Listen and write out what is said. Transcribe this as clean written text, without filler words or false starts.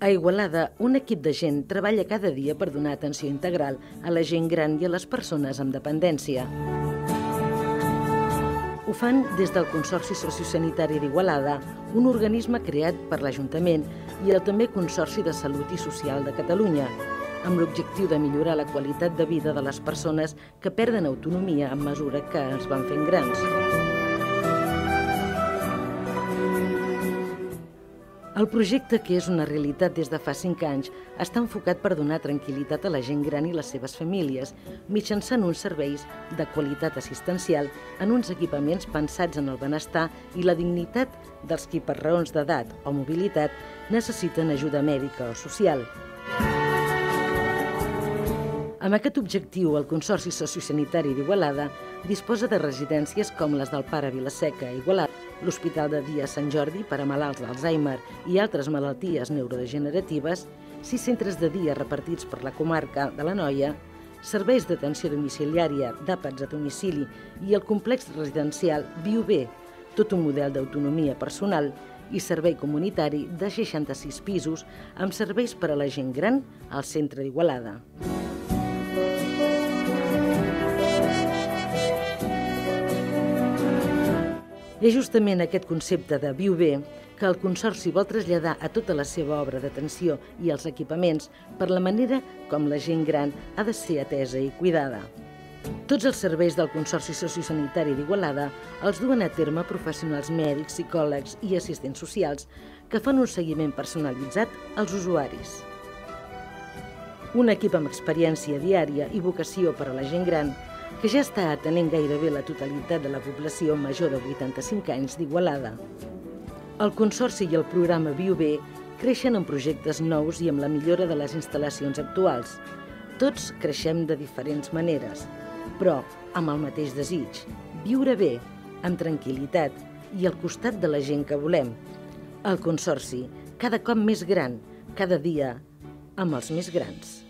A Igualada, un equip de gent treballa cada dia per donar atenció integral a la gent gran i a les persones amb dependència. Ho fan des del Consorci Sociosanitari d'Igualada, un organisme creat per l'Ajuntament i el també Consorci de Salut i Social de Catalunya, amb l'objectiu de millorar la qualitat de vida de les persones que perden autonomia a mesura que es van fent grans. El projecte, que és una realitat des de fa 5 anys, està enfocat per donar tranquil·litat a la gent gran i les seves famílies, mitjançant uns serveis de qualitat assistencial en uns equipaments pensats en el benestar i la dignitat dels qui per raons d'edat o mobilitat necessiten ajuda mèdica o social. Amb aquest objectiu, el Consorci Sociosanitari d'Igualada disposa de residències com les del Pare Vilaseca a Igualada, l'Hospital de Dia Sant Jordi per a malalts d'Alzheimer i altres malalties neurodegeneratives, 6 centres de dia repartits per la comarca de l'Anoia, serveis d'atenció domiciliària d'àpats a domicili i el complex residencial Viu Bé, tot un model d'autonomia personal i servei comunitari de 66 pisos amb serveis per a la gent gran al centre d'Igualada. És justament aquest concepte de Viu Bé que el Consorci vol traslladar a tota la seva obra d'atenció i els equipaments per la manera com la gent gran ha de ser atesa i cuidada. Tots els serveis del Consorci Sociosanitari d'Igualada els duen a terme professionals mèdics, psicòlegs i assistents socials que fan un seguiment personalitzat als usuaris. Un equip amb experiència diària i vocació per a la gent gran que ja està atenent gairebé la totalitat de la població major de 85 anys d'Igualada. El Consorci i el programa Viu Bé creixen en projectes nous i amb la millora de les instal·lacions actuals. Tots creixem de diferents maneres, però amb el mateix desig, viure bé, amb tranquil·litat i al costat de la gent que volem. El Consorci, cada cop més gran, cada dia amb els més grans.